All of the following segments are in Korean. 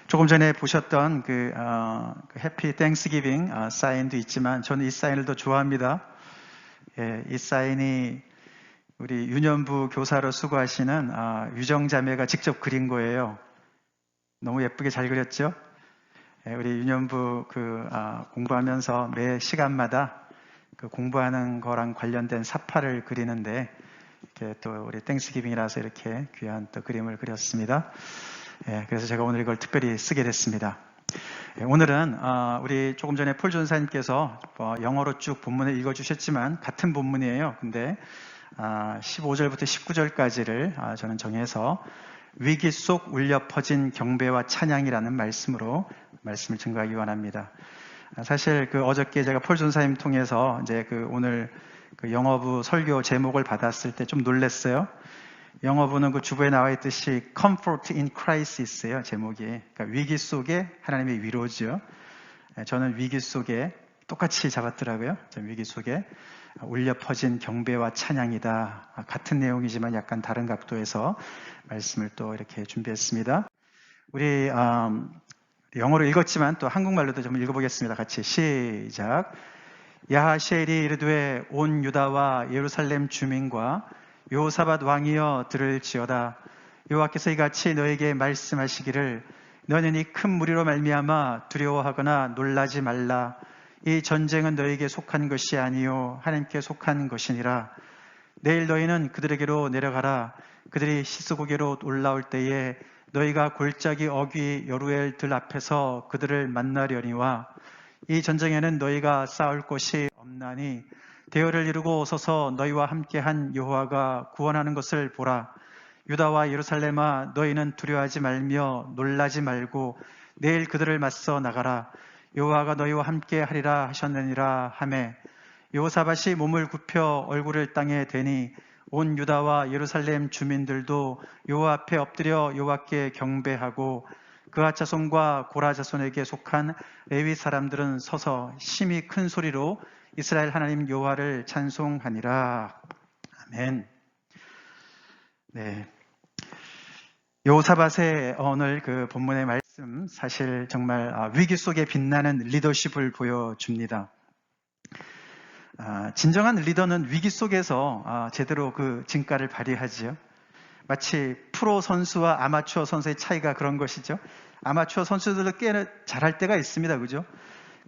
조금 전에 보셨던 해피 땡스기빙 사인도 있지만 저는 이 사인을 더 좋아합니다. 예, 이 사인이 우리 유년부 교사로 수고하시는 유정자매가 직접 그린 거예요. 너무 예쁘게 잘 그렸죠? 예, 우리 유년부 공부하면서 매 시간마다 공부하는 거랑 관련된 사파를 그리는데 이렇게 또 우리 땡스기빙이라서 이렇게 귀한 또 그림을 그렸습니다. 예, 그래서 제가 오늘 이걸 특별히 쓰게 됐습니다. 예, 오늘은 우리 조금 전에 폴 전사님께서 영어로 쭉 본문을 읽어주셨지만 같은 본문이에요. 근데 15절부터 19절까지를 저는 정해서 위기 속 울려 퍼진 경배와 찬양이라는 말씀으로 말씀을 증거하기 원합니다. 사실 어저께 제가 폴 전사님 통해서 이제 오늘 영어부 설교 제목을 받았을 때 좀 놀랐어요. 영어부는 주부에 나와 있듯이 Comfort in Crisis예요, 제목이. 그러니까 위기 속에 하나님의 위로죠. 저는 위기 속에 똑같이 잡았더라고요. 위기 속에 울려 퍼진 경배와 찬양이다. 같은 내용이지만 약간 다른 각도에서 말씀을 또 이렇게 준비했습니다. 우리 영어로 읽었지만 또 한국말로도 좀 읽어보겠습니다. 같이 시작. 야하시엘이 이르되 온 유다와 예루살렘 주민과 여호사밧 왕이여 들을지어다. 여호와께서 이같이 너에게 말씀하시기를 너는 이 큰 무리로 말미암아 두려워하거나 놀라지 말라. 이 전쟁은 너에게 속한 것이 아니요 하나님께 속한 것이니라. 내일 너희는 그들에게로 내려가라. 그들이 시스고개로 올라올 때에 너희가 골짜기 어귀 여루엘 들 앞에서 그들을 만나려니와 이 전쟁에는 너희가 싸울 곳이 없나니 대열을 이루고 서서 너희와 함께한 여호와가 구원하는 것을 보라. 유다와 예루살렘아 너희는 두려워하지 말며 놀라지 말고 내일 그들을 맞서 나가라. 여호와가 너희와 함께 하리라 하셨느니라 하매 여호사밧이 몸을 굽혀 얼굴을 땅에 대니 온 유다와 예루살렘 주민들도 여호와 앞에 엎드려 여호와께 경배하고 그하 자손과 고라 자손에게 속한 레위 사람들은 서서 심히 큰 소리로 이스라엘 하나님 여호와를 찬송하니라. 아멘. 네. 여호사밧의 오늘 본문의 말씀 사실 정말 위기 속에 빛나는 리더십을 보여줍니다. 진정한 리더는 위기 속에서 제대로 진가를 발휘하지요. 마치 프로 선수와 아마추어 선수의 차이가 그런 것이죠. 아마추어 선수들도 꽤 잘할 때가 있습니다. 그죠?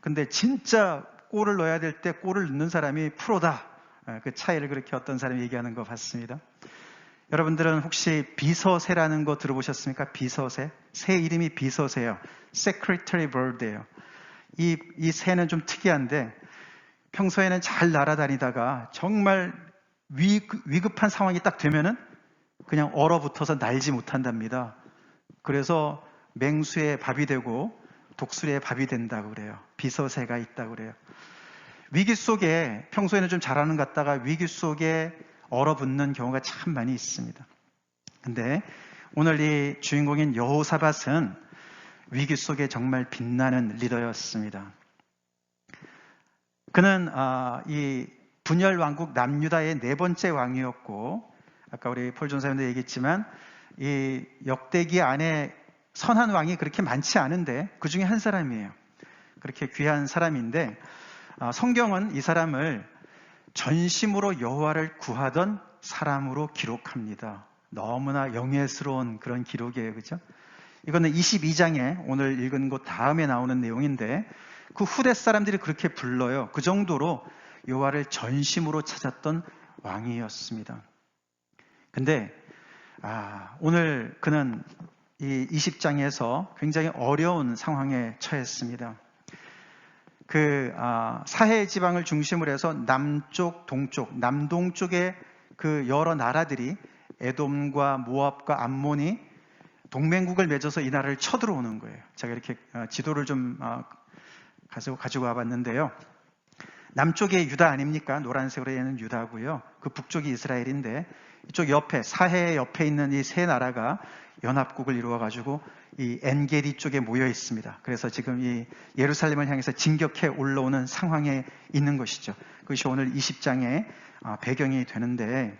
근데 진짜 골을 넣어야 될 때 골을 넣는 사람이 프로다. 그 차이를 그렇게 어떤 사람이 얘기하는 것 같습니다. 여러분들은 혹시 비서새라는 거 들어보셨습니까? 비서새? 새 이름이 비서새예요. Secretary Bird예요. 이 새는 좀 특이한데 평소에는 잘 날아다니다가 정말 위급한 상황이 딱 되면은 그냥 얼어붙어서 날지 못한답니다. 그래서 맹수의 밥이 되고 독수리의 밥이 된다고 그래요. 비서새가 있다고 그래요. 위기 속에 평소에는 좀 잘하는 것 같다가 위기 속에 얼어붙는 경우가 참 많이 있습니다. 근데 오늘 이 주인공인 여호사밧은 위기 속에 정말 빛나는 리더였습니다. 그는 이 분열 왕국 남유다의 4번째 왕이었고 아까 우리 폴 전사님도 얘기했지만 이 역대기 안에 선한 왕이 그렇게 많지 않은데 그 중에 한 사람이에요. 그렇게 귀한 사람인데 성경은 이 사람을 전심으로 여호와를 구하던 사람으로 기록합니다. 너무나 영예스러운 그런 기록이에요. 그죠? 이거는 22장에 오늘 읽은 것 다음에 나오는 내용인데 그 후대 사람들이 그렇게 불러요. 그 정도로 여호와를 전심으로 찾았던 왕이었습니다. 근데 오늘 그는 이 20장에서 굉장히 어려운 상황에 처했습니다. 사해 지방을 중심으로 해서 남쪽, 동쪽, 남동쪽의 여러 나라들이 에돔과 모압과 암몬이 동맹국을 맺어서 이 나라를 쳐들어오는 거예요. 제가 이렇게 지도를 좀 가지고 와봤는데요. 남쪽에 유다 아닙니까? 노란색으로 얘는 유다고요. 그 북쪽이 이스라엘인데 이쪽 옆에 사해 옆에 있는 이 세 나라가 연합국을 이루어가지고 이 엔게디 쪽에 모여 있습니다. 그래서 지금 이 예루살렘을 향해서 진격해 올라오는 상황에 있는 것이죠. 그것이 오늘 20장의 배경이 되는데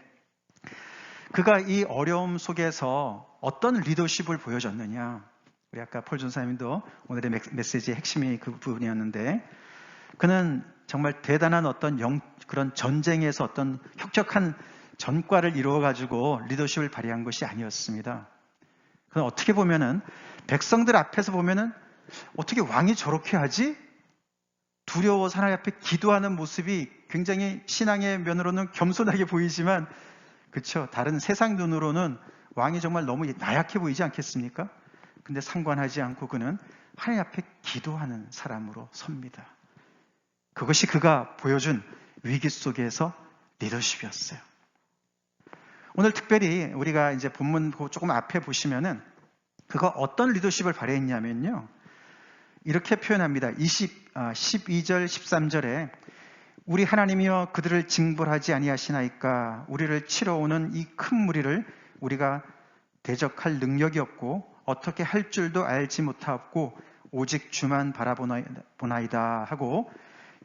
그가 이 어려움 속에서 어떤 리더십을 보여줬느냐. 우리 아까 폴 전사님도 오늘의 메시지의 핵심이 그 부분이었는데, 그는 정말 대단한 어떤 그런 전쟁에서 어떤 혁혁한 전과를 이루어가지고 리더십을 발휘한 것이 아니었습니다. 그건 어떻게 보면은 백성들 앞에서 보면은 어떻게 왕이 저렇게 하지? 두려워서 하나님 앞에 기도하는 모습이 굉장히 신앙의 면으로는 겸손하게 보이지만, 그렇죠? 다른 세상 눈으로는 왕이 정말 너무 나약해 보이지 않겠습니까? 근데 상관하지 않고 그는 하나님 앞에 기도하는 사람으로 섭니다. 그것이 그가 보여준 위기 속에서 리더십이었어요. 오늘 특별히 우리가 이제 본문 조금 앞에 보시면은 그가 어떤 리더십을 발휘했냐면요. 이렇게 표현합니다. 12절, 13절에 우리 하나님이여 그들을 징벌하지 아니하시나이까 우리를 치러 오는 이 큰 무리를 우리가 대적할 능력이 없고 어떻게 할 줄도 알지 못하고 오직 주만 바라보나이다 하고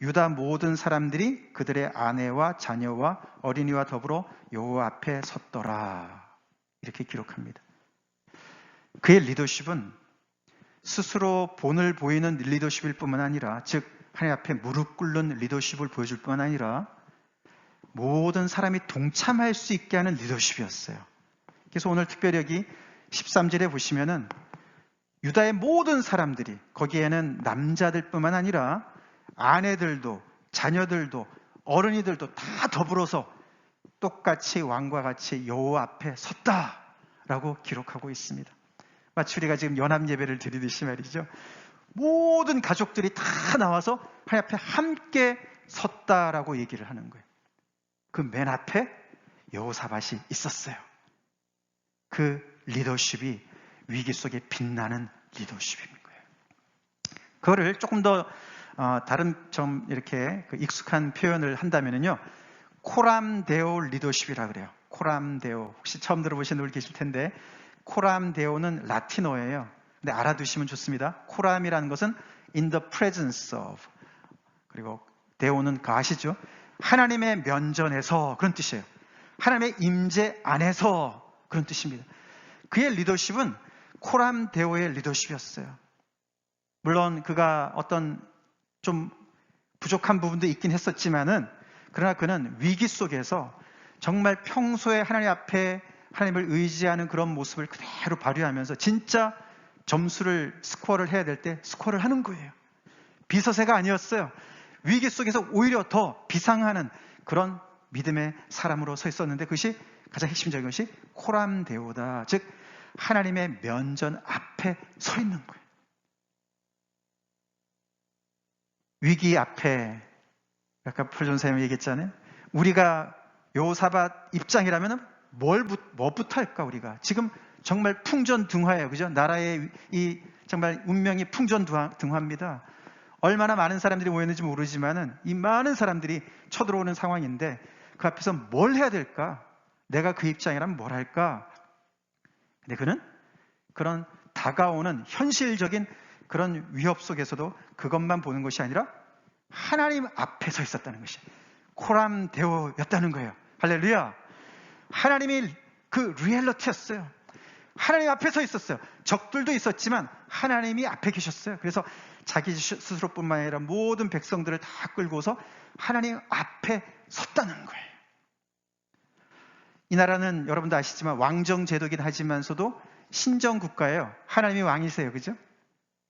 유다 모든 사람들이 그들의 아내와 자녀와 어린이와 더불어 여호와 앞에 섰더라. 이렇게 기록합니다. 그의 리더십은 스스로 본을 보이는 리더십일 뿐만 아니라, 즉 하나님 앞에 무릎 꿇는 리더십을 보여줄 뿐만 아니라 모든 사람이 동참할 수 있게 하는 리더십이었어요. 그래서 오늘 특별히 여기 13절에 보시면은 유다의 모든 사람들이, 거기에는 남자들 뿐만 아니라 아내들도 자녀들도 어른이들도 다 더불어서 똑같이 왕과 같이 여호와 앞에 섰다라고 기록하고 있습니다. 마치 우리가 지금 연합 예배를 드리듯이 말이죠. 모든 가족들이 다 나와서 하나님 앞에 함께 섰다라고 얘기를 하는 거예요. 그 맨 앞에 여호사밧이 있었어요. 그 리더십이 위기 속에 빛나는 리더십인 거예요. 그거를 조금 더 다른 좀 이렇게 익숙한 표현을 한다면요, 코람데오 리더십이라 그래요. 코람데오. 혹시 처음 들어보신 분들 계실 텐데, 코람데오는 라틴어예요. 근데 알아두시면 좋습니다. 코람이라는 것은 in the presence of, 그리고 데오는 그 아시죠? 하나님의 면전에서, 그런 뜻이에요. 하나님의 임재 안에서, 그런 뜻입니다. 그의 리더십은 코람데오의 리더십이었어요. 물론 그가 어떤 좀 부족한 부분도 있긴 했었지만은, 그러나 그는 위기 속에서 정말 평소에 하나님 앞에 하나님을 의지하는 그런 모습을 그대로 발휘하면서 진짜 스코어를 해야 될 때 스코어를 하는 거예요. 비서세가 아니었어요. 위기 속에서 오히려 더 비상하는 그런 믿음의 사람으로 서 있었는데, 그것이 가장 핵심적인 것이 코람데오다. 즉 하나님의 면전 앞에 서 있는 거예요. 위기 앞에, 아까 폴 전사님이 얘기했잖아요. 우리가 여호사밧 입장이라면 뭐부터 할까? 우리가 지금 정말 풍전등화예요, 그죠? 나라의 이 정말 운명이 풍전등화입니다. 얼마나 많은 사람들이 모였는지 모르지만은 이 많은 사람들이 쳐들어오는 상황인데 그 앞에서 뭘 해야 될까? 내가 그 입장이라면 뭘 할까? 근데 그는 그런 다가오는 현실적인 그런 위협 속에서도 그것만 보는 것이 아니라 하나님 앞에 서 있었다는 것이 코람데오였다는 거예요. 할렐루야. 하나님이 그 리얼리티였어요. 하나님 앞에 서 있었어요. 적들도 있었지만 하나님이 앞에 계셨어요. 그래서 자기 스스로뿐만 아니라 모든 백성들을 다 끌고서 하나님 앞에 섰다는 거예요. 이 나라는 여러분도 아시지만 왕정제도이긴 하지만서도 신정국가예요. 하나님이 왕이세요, 그죠?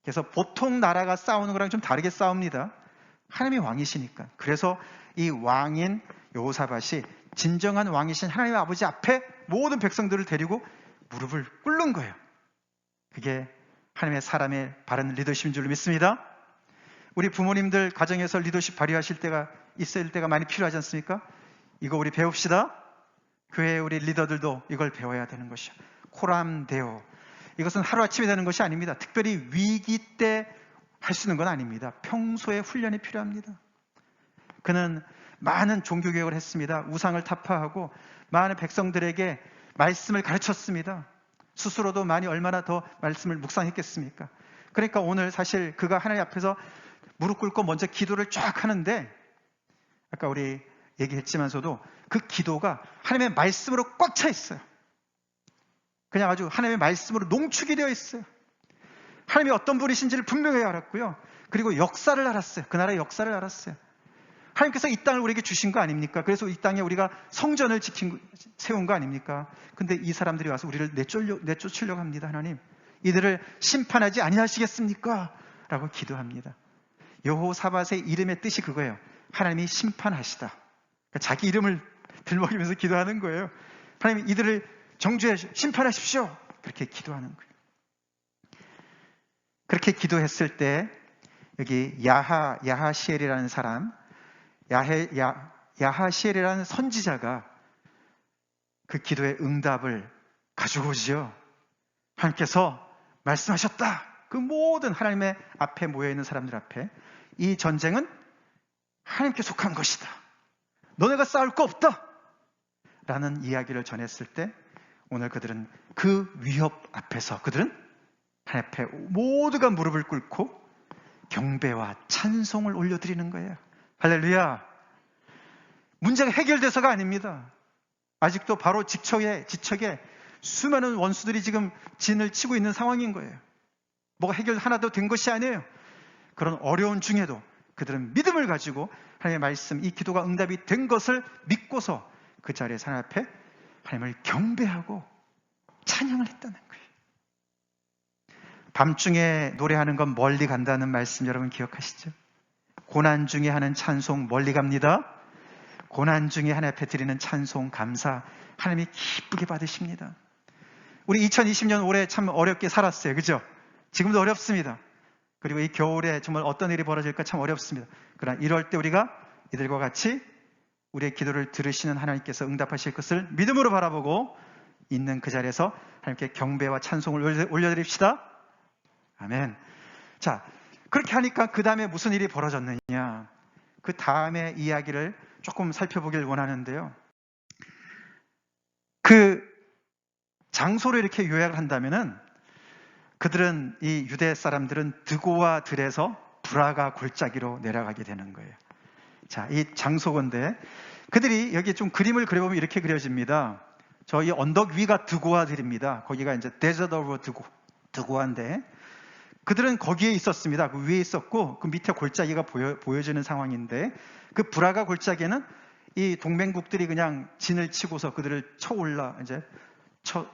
그래서 보통 나라가 싸우는 거랑 좀 다르게 싸웁니다. 하나님이 왕이시니까. 그래서 이 왕인 여호사밧이 진정한 왕이신 하나님 아버지 앞에 모든 백성들을 데리고 무릎을 꿇는 거예요. 그게 하나님의 사람의 바른 리더십인 줄 믿습니다. 우리 부모님들 가정에서 리더십 발휘하실 때가 있을 때가 많이 필요하지 않습니까? 이거 우리 배웁시다. 교회 우리 리더들도 이걸 배워야 되는 것이요. 코람데오. 이것은 하루아침에 되는 것이 아닙니다. 특별히 위기 때 할 수 있는 건 아닙니다. 평소에 훈련이 필요합니다. 그는 많은 종교개혁을 했습니다. 우상을 타파하고 많은 백성들에게 말씀을 가르쳤습니다. 스스로도 많이 얼마나 더 말씀을 묵상했겠습니까? 그러니까 오늘 사실 그가 하나님 앞에서 무릎 꿇고 먼저 기도를 쫙 하는데, 아까 우리 얘기했지만서도 그 기도가 하나님의 말씀으로 꽉 차 있어요. 그냥 아주 하나님의 말씀으로 농축이 되어 있어요. 하나님이 어떤 분이신지를 분명히 알았고요. 그리고 역사를 알았어요. 그 나라의 역사를 알았어요. 하나님께서 이 땅을 우리에게 주신 거 아닙니까? 그래서 이 땅에 우리가 성전을 세운 거 아닙니까? 근데 이 사람들이 와서 우리를 내쫓으려고 합니다. 하나님, 이들을 심판하지 아니하시겠습니까? 라고 기도합니다. 여호사밧의 이름의 뜻이 그거예요. 하나님이 심판하시다. 그러니까 자기 이름을 들먹이면서 기도하는 거예요. 하나님, 이들을 정죄해 심판하십시오. 그렇게 기도하는 거예요. 그렇게 기도했을 때 여기 야하시엘이라는 사람, 야하시엘이라는 선지자가 그 기도의 응답을 가지고 오지요. 하나님께서 말씀하셨다. 그 모든 하나님의 앞에 모여있는 사람들 앞에 이 전쟁은 하나님께 속한 것이다. 너네가 싸울 거 없다. 라는 이야기를 전했을 때 오늘 그들은 그 위협 앞에서 그들은 하나님 앞에 모두가 무릎을 꿇고 경배와 찬송을 올려드리는 거예요. 할렐루야. 문제가 해결돼서가 아닙니다. 아직도 바로 지척에 수많은 원수들이 지금 진을 치고 있는 상황인 거예요. 뭐가 해결 하나도 된 것이 아니에요. 그런 어려운 중에도 그들은 믿음을 가지고 하나님의 말씀, 이 기도가 응답이 된 것을 믿고서 그 자리에서 하나님 앞에 하나님을 경배하고 찬양을 했다는 거예요. 밤중에 노래하는 건 멀리 간다는 말씀 여러분 기억하시죠? 고난 중에 하는 찬송 멀리 갑니다. 고난 중에 하나님 앞에 드리는 찬송, 감사, 하나님이 기쁘게 받으십니다. 우리 2020년 올해 참 어렵게 살았어요. 그죠? 지금도 어렵습니다. 그리고 이 겨울에 정말 어떤 일이 벌어질까 참 어렵습니다. 그러나 이럴 때 우리가 이들과 같이 우리의 기도를 들으시는 하나님께서 응답하실 것을 믿음으로 바라보고 있는 그 자리에서 하나님께 경배와 찬송을 올려드립시다. 아멘. 자, 그렇게 하니까 그 다음에 무슨 일이 벌어졌느냐, 그 다음에 이야기를 조금 살펴보길 원하는데요. 그 장소를 이렇게 요약을 한다면은 그들은, 이 유대 사람들은 드고와 들에서 브라가 골짜기로 내려가게 되는 거예요. 자, 이 장소건데 그들이 여기 좀 그림을 그려보면 이렇게 그려집니다. 저희 언덕 위가 드고와 들입니다. 거기가 이제 데저트 오브 드고와인데 그들은 거기에 있었습니다. 그 위에 있었고 그 밑에 골짜기가 보여지는 상황인데 그 브라가 골짜기에는 이 동맹국들이 그냥 진을 치고서 그들을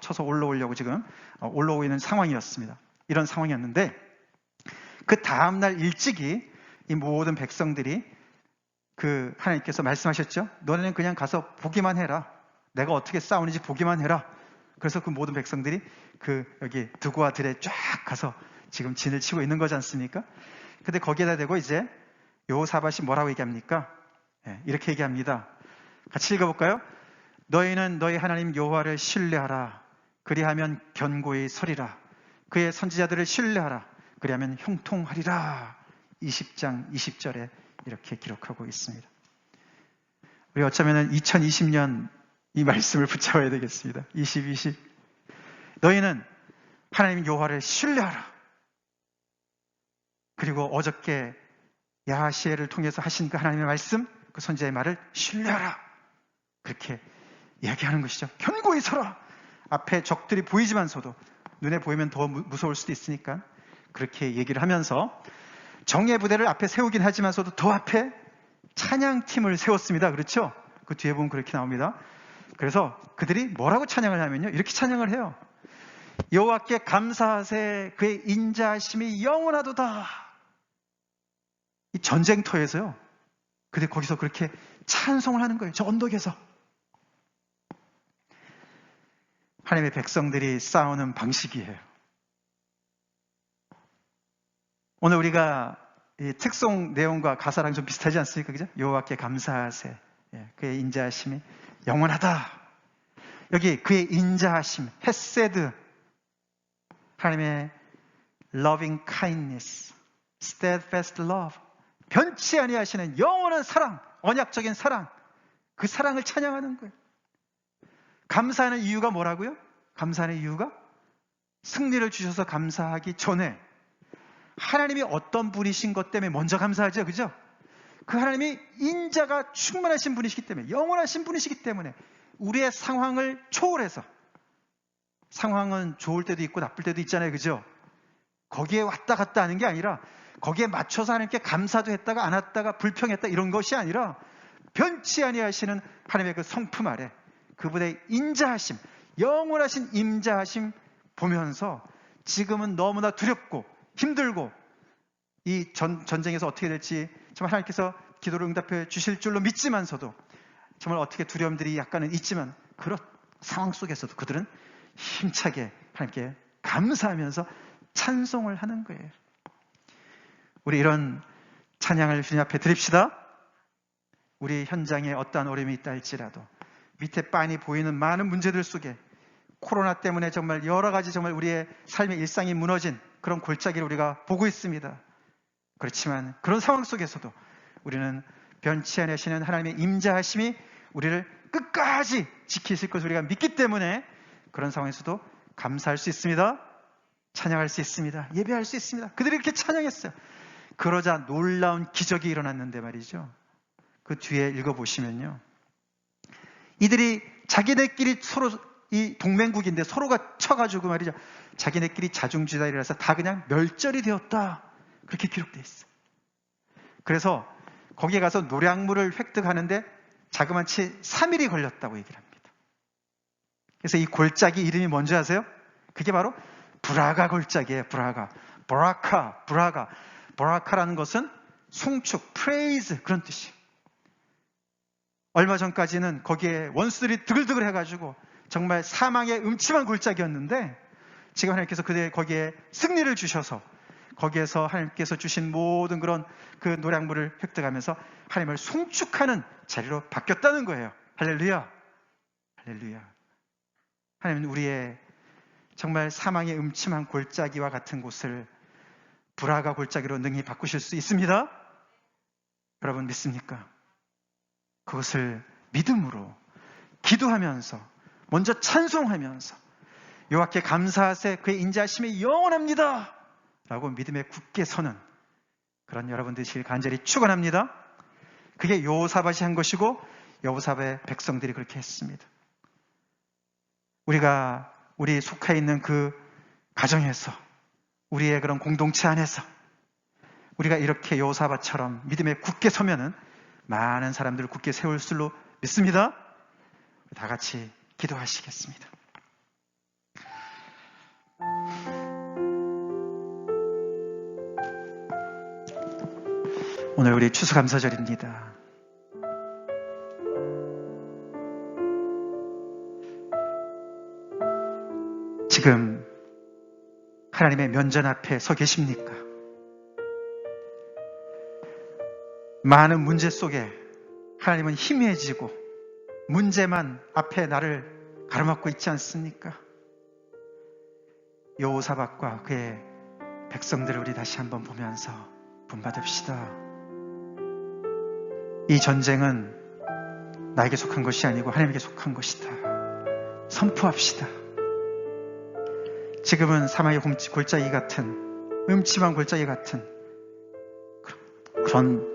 쳐서 올라오려고 지금 올라오고 있는 상황이었습니다. 이런 상황이었는데 그 다음날 일찍이 이 모든 백성들이 그 하나님께서 말씀하셨죠. 너네는 그냥 가서 보기만 해라. 내가 어떻게 싸우는지 보기만 해라. 그래서 그 모든 백성들이 그 여기 드고와 들에 쫙 가서 지금 진을 치고 있는 거지 않습니까? 근데 거기에다 대고 이제 여호사밧이 뭐라고 얘기합니까? 이렇게 얘기합니다. 같이 읽어볼까요? 너희는 너희 하나님 여호와를 신뢰하라. 그리하면 견고히 서리라. 그의 선지자들을 신뢰하라. 그리하면 형통하리라. 20장 20절에 이렇게 기록하고 있습니다. 우리 어쩌면 2020년 이 말씀을 붙잡아야 되겠습니다. 2020. 너희는 하나님 여호와를 신뢰하라. 그리고 어저께 야하시엘을 통해서 하신 그 하나님의 말씀, 그 선지자의 말을 신뢰하라. 그렇게 이야기하는 것이죠. 견고히 서라. 앞에 적들이 보이지만서도 눈에 보이면 더 무서울 수도 있으니까 그렇게 얘기를 하면서 정예 부대를 앞에 세우긴 하지만서도 더 앞에 찬양팀을 세웠습니다. 그렇죠? 그 뒤에 보면 그렇게 나옵니다. 그래서 그들이 뭐라고 찬양을 하면요, 이렇게 찬양을 해요. 여호와께 감사하세. 그의 인자하심이 영원하도다. 이 전쟁터에서요, 그들 거기서 그렇게 찬송을 하는 거예요. 저 언덕에서. 하나님의 백성들이 싸우는 방식이에요. 오늘 우리가 이 특송 내용과 가사랑 좀 비슷하지 않습니까? 그죠? 여호와께 감사하세. 그의 인자하심이 영원하다. 여기 그의 인자하심, 헤세드, 하나님의 loving kindness, steadfast love, 변치 아니하시는 영원한 사랑, 언약적인 사랑, 그 사랑을 찬양하는 거예요. 감사하는 이유가 뭐라고요? 감사하는 이유가 승리를 주셔서 감사하기 전에 하나님이 어떤 분이신 것 때문에 먼저 감사하죠. 그죠? 그 하나님이 인자가 충만하신 분이시기 때문에, 영원하신 분이시기 때문에 우리의 상황을 초월해서, 상황은 좋을 때도 있고 나쁠 때도 있잖아요, 그죠? 거기에 왔다 갔다 하는 게 아니라, 거기에 맞춰서 하나님께 감사도 했다가 안 했다가 불평했다 이런 것이 아니라, 변치 아니하시는 하나님의 그 성품 아래 그분의 인자하심, 영원하신 임자하심 보면서 지금은 너무나 두렵고 힘들고 이 전쟁에서 어떻게 될지 정말 하나님께서 기도를 응답해 주실 줄로 믿지만서도 정말 어떻게 두려움들이 약간은 있지만, 그런 상황 속에서도 그들은 힘차게 하나님께 감사하면서 찬송을 하는 거예요. 우리 이런 찬양을 주님 앞에 드립시다. 우리 현장에 어떠한 어려움이 있다 할지라도, 밑에 빤히 보이는 많은 문제들 속에 코로나 때문에 정말 여러 가지 정말 우리의 삶의 일상이 무너진 그런 골짜기를 우리가 보고 있습니다. 그렇지만 그런 상황 속에서도 우리는 변치 않으시는 하나님의 임자하심이 우리를 끝까지 지키실 것을 우리가 믿기 때문에 그런 상황에서도 감사할 수 있습니다. 찬양할 수 있습니다. 예배할 수 있습니다. 그들이 이렇게 찬양했어요. 그러자 놀라운 기적이 일어났는데 말이죠. 그 뒤에 읽어보시면요, 이들이 자기네끼리 서로, 이 동맹국인데 서로가 쳐가지고 말이죠, 자기네끼리 자중지달이라서 다 그냥 멸절이 되었다, 그렇게 기록되어 있어요. 그래서 거기에 가서 노량물을 획득하는데 자그마치 3일이 걸렸다고 얘기를 합니다. 그래서 이 골짜기 이름이 뭔지 아세요? 그게 바로 브라가 골짜기예요. 브라카. 브라카라는 것은 송축, 프레이즈, 그런 뜻이에요. 얼마 전까지는 거기에 원수들이 드글드글 해가지고 정말 사망의 음침한 골짜기였는데, 지금 하나님께서 거기에 승리를 주셔서 거기에서 하나님께서 주신 모든 그런 그 노량물을 획득하면서 하나님을 송축하는 자리로 바뀌었다는 거예요. 할렐루야. 할렐루야. 하나님은 우리의 정말 사망의 음침한 골짜기와 같은 곳을 브라가 골짜기로 능히 바꾸실 수 있습니다. 여러분 믿습니까? 그것을 믿음으로 기도하면서, 먼저 찬송하면서 여호와께 감사하세, 그의 인자하심이 영원합니다 라고 믿음에 굳게 서는 그런 여러분 되시길 간절히 축원합니다. 그게 여호사밧이 한 것이고 여호사밧의 백성들이 그렇게 했습니다. 우리 속해 있는 그 가정에서, 우리의 그런 공동체 안에서 우리가 이렇게 여호사밧처럼 믿음에 굳게 서면은 많은 사람들을 굳게 세울 줄로 믿습니다. 다 같이 기도하시겠습니다. 오늘 우리 추수감사절입니다. 지금 하나님의 면전 앞에 서 계십니까? 많은 문제 속에 하나님은 희미해지고 문제만 앞에 나를 가로막고 있지 않습니까? 여호사밧과 그의 백성들을 우리 다시 한번 보면서 본받읍시다. 이 전쟁은 나에게 속한 것이 아니고 하나님에게 속한 것이다. 선포합시다. 지금은 사망의 골짜기 같은, 음침한 골짜기 같은 그런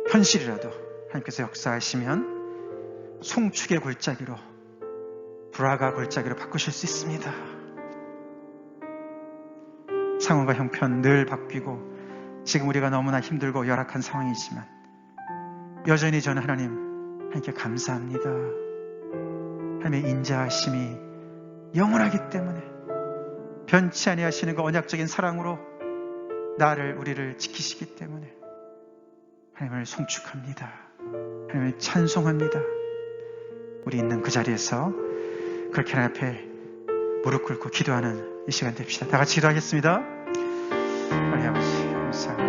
현실이라도 하나님께서 역사하시면 송축의 골짜기로, 브라가 골짜기로 바꾸실 수 있습니다. 상황과 형편 늘 바뀌고 지금 우리가 너무나 힘들고 열악한 상황이지만 여전히 저는 하나님께 감사합니다. 하나님의 인자하심이 영원하기 때문에 변치 아니하시는 그 언약적인 사랑으로 우리를 지키시기 때문에 하나님을 송축합니다. 하나님을 찬송합니다. 우리 있는 그 자리에서 그렇게 하나님 앞에 무릎 꿇고 기도하는 이 시간 됩시다. 다 같이 기도하겠습니다. 하나님 아버지 감사합니다.